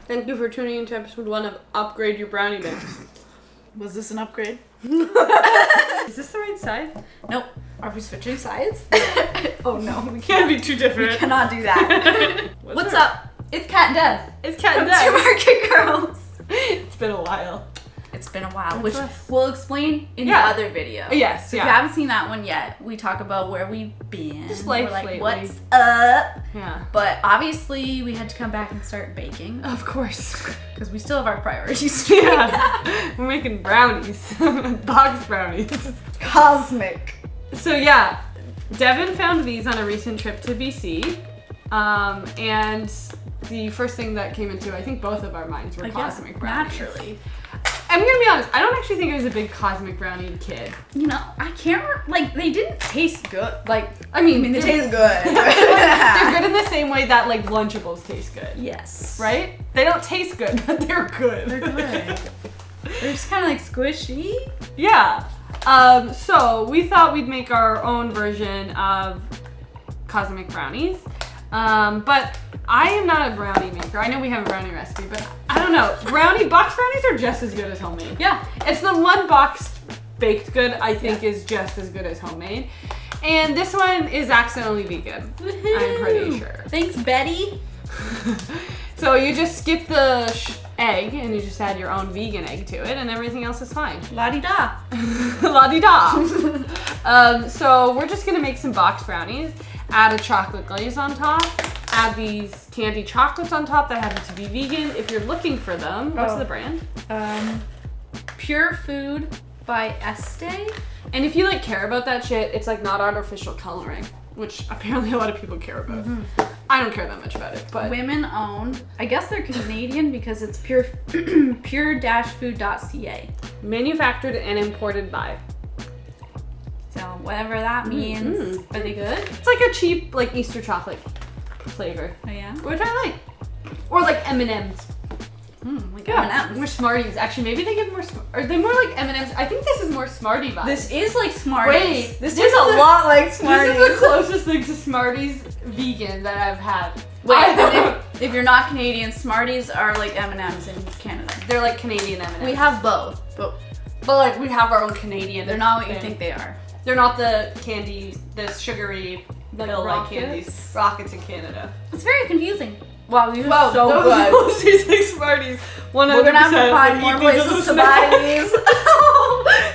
Thank you for tuning into episode 1 of Upgrade Your Brownie Mix. Was this an upgrade? Is this the right size? Nope. Are we switching sides? Oh no, we Can't be too different. We cannot do that. What's up? It's Kat and Dev. It's Kat and Two Dev. Market Girls. It's been a while. It's been a while, That's which us. we'll explain in the other video. Yes, So if you haven't seen that one yet, we talk about where we've been. Just life We're like, lately. what's up? Yeah. But obviously, we had to come back and start baking Of course. because we still have our priorities. Yeah. We're making brownies. Box brownies. Cosmic. So yeah, Devin found these on a recent trip to BC. And the first thing that came into, I think both of our minds were cosmic brownies. Naturally. I'm gonna be honest, I don't actually think I was a big cosmic brownie kid. You know, I can't like they didn't taste good. Like I mean they taste good. They're good in the same way that like Lunchables taste good. Yes. Right? They don't taste good, but they're good. They're good. They're just kind of like squishy. Yeah. So we thought we'd make our own version of cosmic brownies. But I am not a brownie maker. I know we have a brownie recipe, but I don't know. Box brownies are just as good as homemade. Yeah. It's the one boxed baked good I think is just as good as homemade. And this one is accidentally vegan. I'm pretty sure. Thanks, Betty. So you just skip the egg and you just add your own vegan egg to it and everything else is fine. La-di-da. La-di-da. So we're just gonna make some box brownies, add a chocolate glaze on top, add these candy chocolates on top that happen to be vegan. If you're looking for them, what's the brand? Pure Food by Estee. And if you like care about that shit, it's like not artificial coloring, which apparently a lot of people care about. I don't care that much about it, but Women owned. I guess they're Canadian because it's pure-food.ca. manufactured and imported by. So whatever that means. Are they good? It's like a cheap like Easter chocolate flavor, Oh yeah. which I like. Or like M&Ms. Like Yeah, M&Ms. more Smarties. Actually, maybe they give more. Are they more like M&Ms? I think this is more Smartie vibes. This is like Smarties. Wait, this is a lot like Smarties. This is the closest thing to Smarties vegan that I've had. Wait, and if you're not Canadian, Smarties are like M&Ms in Canada. They're like Canadian M&Ms. We have both, but like we have our own Canadian. they're not what you thing. think they are. They're not the candy, the sugary pill-like rockets? candies. Rockets in Canada. It's very confusing. Wow, these Wow, are so those good. taste like Smarties. 100%. We're gonna have to find more places to buy these.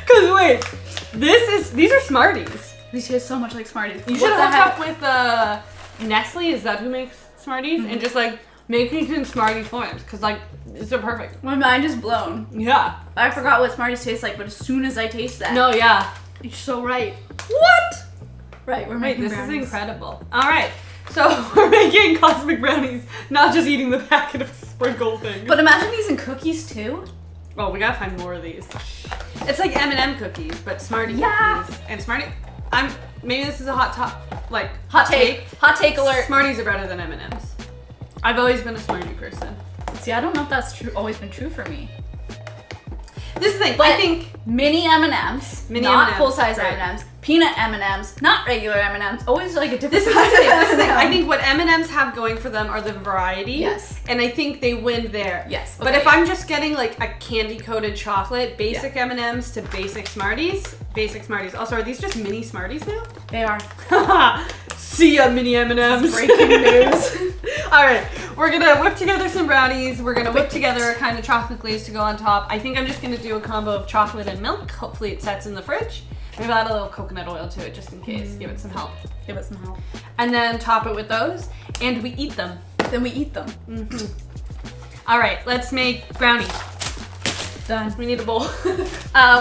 Cause wait, these are Smarties. These taste so much like Smarties. You should hook up with Nestle. Is that who makes Smarties? And just like make these in Smarties forms, cause like these are perfect. My mind is blown. Yeah. I forgot what Smarties taste like, but as soon as I taste that, No, yeah. you're so right. What? Right, we're Wait, making this brownies. is incredible. All right, so we're making cosmic brownies, not just eating the packet of sprinkle thing. But imagine these in cookies too. Oh, we gotta find more of these. It's like M&M cookies, but Smartie cookies. And Smartie, maybe this is a hot take. Hot take alert. Smarties are better than M&Ms. I've always been a Smartie person. See, I don't know if that's true. Always been true for me. This is the thing, But I think mini M&Ms, Mini not M&Ms, full-size right. M&Ms. Peanut M&Ms, not regular M&Ms. Always like a different this is the size thing. This is the thing. M&M. I think what M&Ms have going for them are the variety. Yes. And I think they win there. Yes. But if I'm just getting like a candy-coated chocolate, basic M&Ms to basic Smarties. Also, are these just mini Smarties now? They are. See ya, mini M&Ms. Breaking news. All right, we're gonna whip together some brownies. We're gonna whip together a kind of chocolate glaze to go on top. I think I'm just gonna do a combo of chocolate and milk. Hopefully it sets in the fridge. Maybe add a little coconut oil to it just in case. Give it some help. Give it some help. And then top it with those, and we eat them. Then we eat them. All right, let's make brownies. Done. We need a bowl.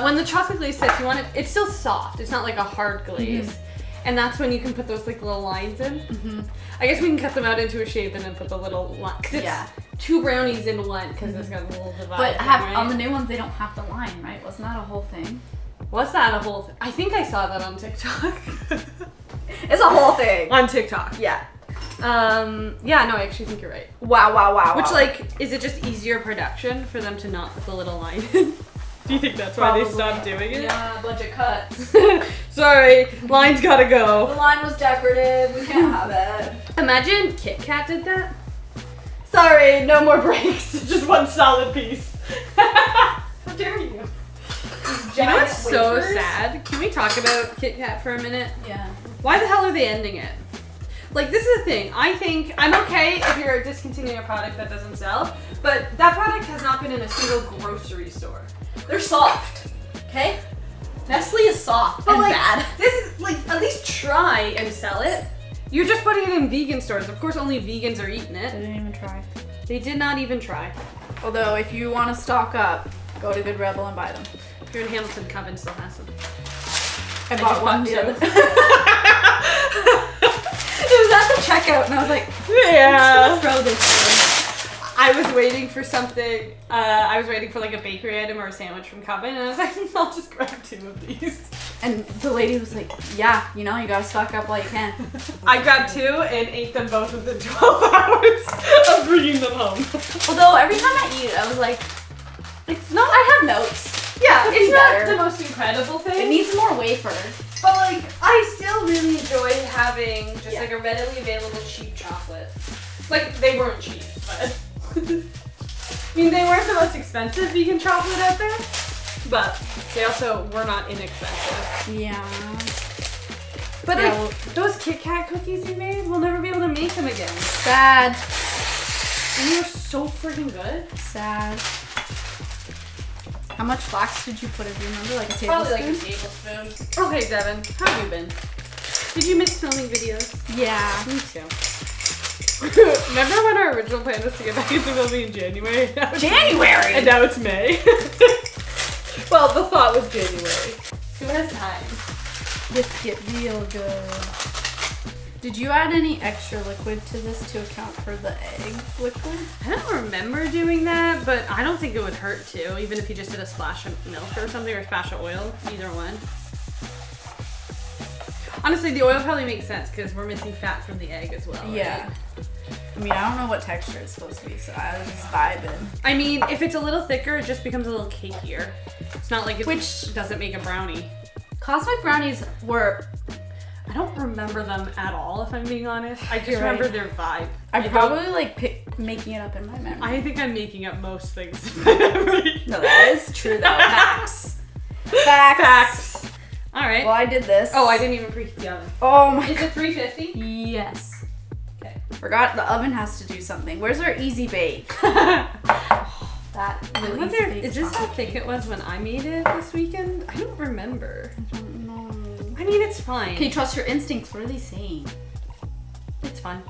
When the chocolate glaze sets, you want it. It's still soft. It's not like a hard glaze. And that's when you can put those like little lines in. I guess we can cut them out into a shape and then put the little line. Cause it's two brownies in one because it's got a little divide. But right? on the new ones, they don't have the line, right? Wasn't that a whole thing? What's that a whole thing? I think I saw that on TikTok. It's a whole thing. On TikTok. Yeah. Yeah, no, I actually think you're right. Wow. Which like, is it just easier production for them to not put the little line in? Do you think that's why they stopped doing it? Yeah, a bunch of cuts. Sorry, line's gotta go. The line was decorative. We can't have it. Imagine Kit Kat did that. So Sorry, no more breaks. Just one solid piece. How dare you? You know what's so sad? Can we talk about Kit Kat for a minute? Yeah. Why the hell are they ending it? Like, this is the thing. I think I'm okay if you're discontinuing a product that doesn't sell, but that product has not been in a single grocery store. They're soft. Okay? Nestle is soft and like, bad. This is like, at least try and sell it. You're just putting it in vegan stores. Of course, only vegans are eating They it. didn't even try. They did not even try. Although, if you want to stock up, go to Good Rebel and buy them. If you're in Hamilton, Coven still has them. I just bought one bought the other two. It was at the checkout, and I was like, Yeah. I'm just gonna throw this I was waiting for something. I was waiting for like a bakery item or a sandwich from Coven, and I was like, I'll just grab 2 of these. And the lady was like, yeah, you know, you gotta stock up while you can. I grabbed 2 and ate them both within 12 hours of bringing them home. Although every time I eat it, I was like, It's not. I have notes. Yeah, Could be it's not better. the most incredible thing. It needs more wafer. But like, I still really enjoy having just Yeah. like a readily available cheap chocolate. Like, they weren't cheap, but I mean, they weren't the most expensive vegan chocolate out there, but they also were not inexpensive. Yeah. But Yeah, like, well- those Kit Kat cookies you made, we'll never be able to make them again. Sad. And they were so freaking good. Sad. How much flax did you put in? Do you remember? Like a Probably tablespoon? like a tablespoon. Okay, Devin, how have you been? Did you miss filming videos? Yeah. Me too. Remember when our original plan was to get back into filming in January? January! And now it's May. Well, the thought was January. Who has time? This get real good. Did you add any extra liquid to this to account for the egg liquid? I don't remember doing that, but I don't think it would hurt to, even if you just did a splash of milk or something, or a splash of oil, either one. Honestly, the oil probably makes sense because we're missing fat from the egg as well. Yeah. Right? I mean, I don't know what texture it's supposed to be, so I was just vibing. I mean, if it's a little thicker, it just becomes a little cakier. It's not like it doesn't make a brownie. Cosmic brownies were... I don't remember them at all, if I'm being honest. I just You're right. remember their vibe. I'm I don't- probably like making it up in my memory. I think I'm making up most things in my memory. No, that is true though. Facts. Facts. Facts. All right. Well, I did this. Oh, I didn't even preheat the oven. Oh my. Is it 350? Yes. Okay. Forgot the oven has to do something. Where's our easy bake? That I really wonder, easy bake is this how chocolate thick cake. it was when I made it this weekend? I don't remember. I don't know. I mean, it's fine. Okay, trust your instincts. What are they saying? It's fine.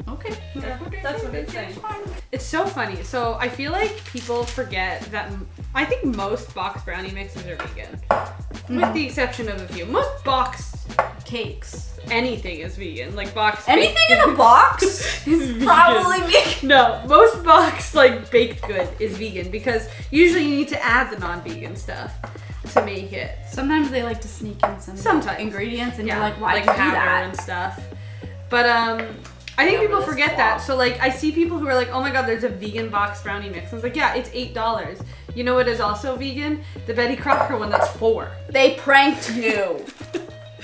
Okay. Yeah, that's what it's saying. Fine. It's so funny. So I feel like people forget that I think most box brownie mixes are vegan, with the exception of a few. Most box Cakes. anything is vegan. Like box Anything baked in a box is is vegan. probably vegan. No, most box like baked good is vegan because usually you need to add the non-vegan stuff to make it. Sometimes they like to sneak in some Sometimes. ingredients, and Yeah, you're like, why like did you do powder that? and stuff. But I think Over people this forget block. that. So like I see people who are like, oh my god, there's a vegan box brownie mix. I was like, yeah, it's $8. You know what is also vegan? The Betty Crocker one that's $4. They pranked you.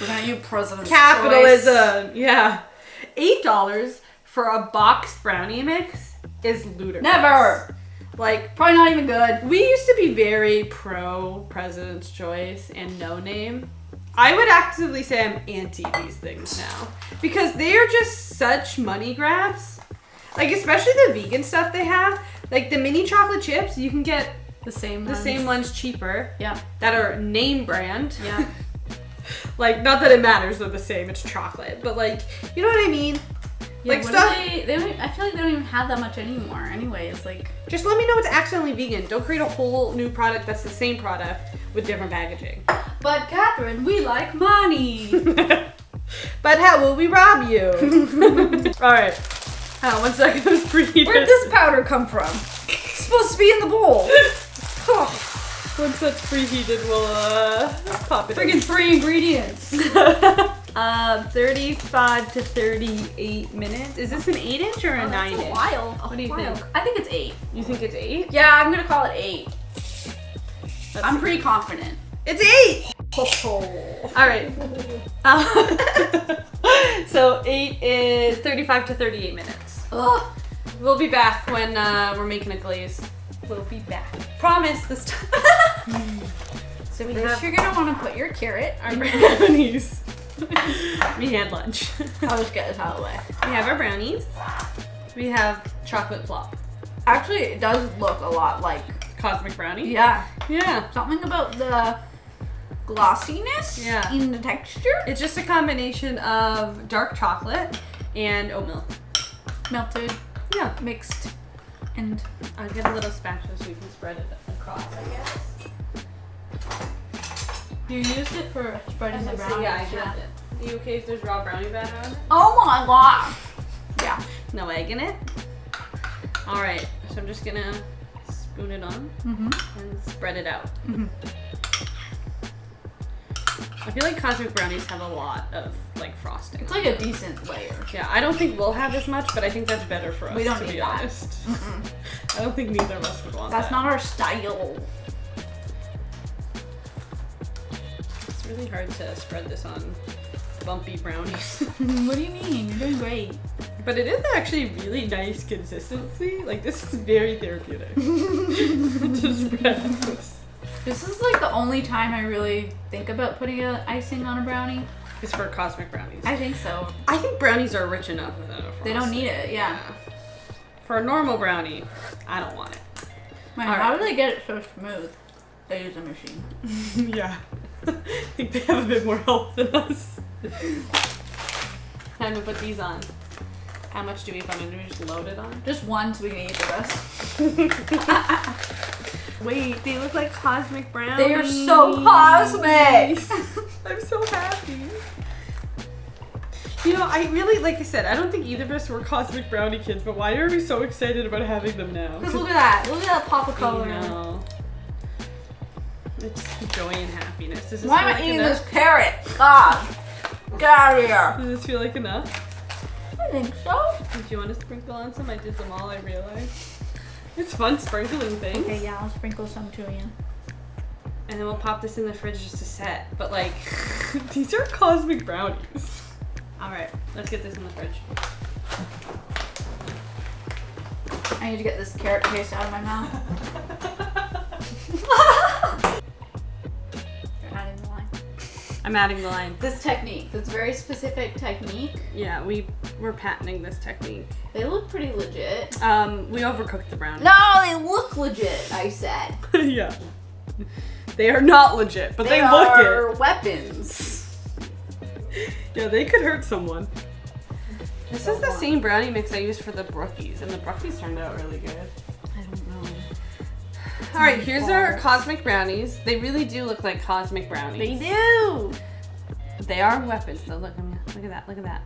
We're gonna use President's Choice. Capitalism. Yeah. $8 for a box brownie mix is ludicrous. Never. Like, Probably not even good. we used to be very pro President's Choice and No Name. I would actively say I'm anti these things now because they are just such money grabs. Like, especially the vegan stuff they have. Like the mini chocolate chips, you can get The same ones cheaper Yeah. that are name brand. Yeah. Like, not that it matters, they're the same, it's chocolate. But like, you know what I mean? Yeah, Like what stuff. do they don't. I feel like they don't even have that much anymore. Anyways, like. Just let me know it's accidentally vegan. Don't create a whole new product that's the same product with different packaging. But Catherine, we like money. But how will we rob you? Alright. 1 second, this preheated. Where'd this powder come from? It's supposed to be in the bowl. Once that's preheated, we'll pop it Friggin' 3 ingredients. in. 35 to 38 minutes. Is this an 8-inch or a 9-inch? That's a while. What do you think? I think it's 8. You think it's 8? Yeah, I'm gonna call it 8. I'm pretty confident. It's 8! Alright. So 8 is 35 to 38 minutes. Ugh. We'll be back when we're making a glaze. We'll be back. Promise this time. So first you're gonna want to put your carrot. Our brownies. We had lunch. I'll just get this out of the way. We have our brownies. We have chocolate plop. Actually, it does look a lot like Cosmic brownie? Yeah. Yeah. Something about the glossiness in the texture. It's just a combination of dark chocolate and oat milk. Melted. Yeah. Mixed. And I'll get a little spatula so we can spread it across, I guess. you used it for spreading the brownies. Yeah, I did it. Are you okay if there's raw brownie batter on it? Oh my god. Yeah. No egg in it. All right, so I'm just gonna spoon it on and spread it out. I feel like Cosmic Brownies have a lot of like frosting. It's like a decent layer. Yeah, I don't think we'll have as much, but I think that's better for us, We don't to need be that. honest. I don't think neither of us would want That's that. not our style. It's really hard to spread this on bumpy brownies. What do you mean? You're doing great. But it is actually really nice consistency. Like, this is very therapeutic to spread this. This is like the only time I really think about putting icing on a brownie. It's for Cosmic Brownies. I think so. I think brownies are rich enough without a frosting. They don't need it, yeah. For a normal brownie, I don't want it. Man, how do they get it so smooth? They use a machine. Yeah. I think they have a bit more help than us. Time to put these on. How much do we put in? Do we just load it on? Just one so we can eat the rest. Wait, they look like Cosmic Brownies. They are so cosmic! I'm so happy. You know, I really, like I said, I don't think either of us were Cosmic Brownie kids, but why are we so excited about having them now? Because look at that. Look at that pop of color. I know. It's joy and happiness. Does this Why feel am I like eating enough? this carrot? God. Get out of here. Does this feel like enough? I think so. If you want to sprinkle on some, I did them all, I realized. It's fun sprinkling things. Okay, yeah, I'll sprinkle some too, yeah. And then we'll pop this in the fridge just to set. But like, these are Cosmic Brownies. All right, let's get this in the fridge. I need to get this carrot taste out of my mouth. You're adding the line. I'm adding the line. This technique, this very specific technique, Yeah, we're patenting this technique. they look pretty legit. We overcooked the brownies. No, they look legit, I said. Yeah. They are not legit, but they look are it. weapons. Yeah, they could hurt someone. This is the same brownie mix I used for the brookies, and the brookies turned out really good. I don't know. All right, here's our Cosmic Brownies. They really do look like Cosmic Brownies. They do. They are weapons, though. Look at that. Look at that.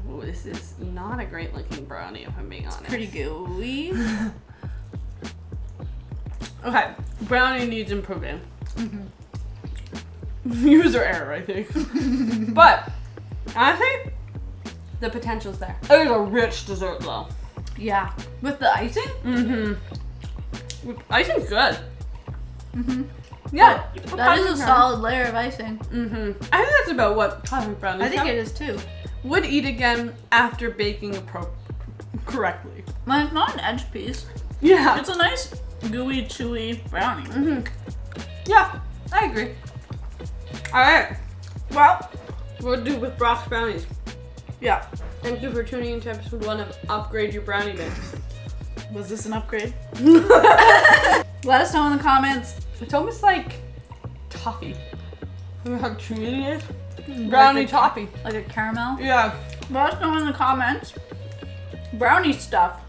Ooh, this is not a great looking brownie, if I'm being honest. Pretty gooey. Okay, brownie needs improving. User error, I think. But honestly, the potential's there. It is a rich dessert, though. Yeah. With the icing? Icing's good. Yeah, That is a solid layer of icing. I think that's about what Cosmic Brownies I think have. it is too. Would eat again after baking correctly. Well, it's not an edge piece. Yeah. It's a nice gooey, chewy brownie. Yeah, I agree. All right, Well, we'll do with Brock's Brownies. yeah. Thank you for tuning into episode 1 of Upgrade Your Brownie Mix. Was this an upgrade? Let us know in the comments. It's almost like toffee. You know how chewy it is? Brownie toffee. Like a caramel. Yeah. Let us know in the comments. Brownie stuff.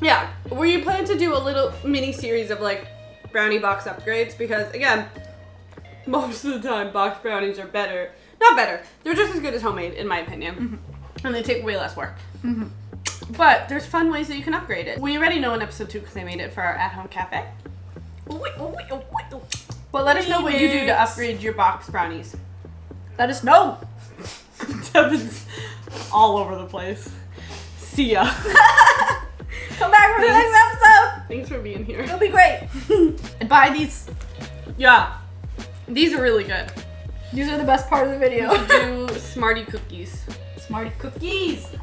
Yeah. We plan to do a little mini series of like brownie box upgrades because again, most of the time box brownies are better. Not better. They're just as good as homemade in my opinion. And they take way less work. But there's fun ways that you can upgrade it. We already know in episode 2 because I made it for our at-home cafe. But let us know what you do to upgrade your box brownies. Let us know. Devin's all over the place. See ya. Come back for the next episode. Thanks for being here. It'll be great. And buy these. Yeah. These are really good. These are the best part of the video. Do Smarty cookies. Smarty cookies.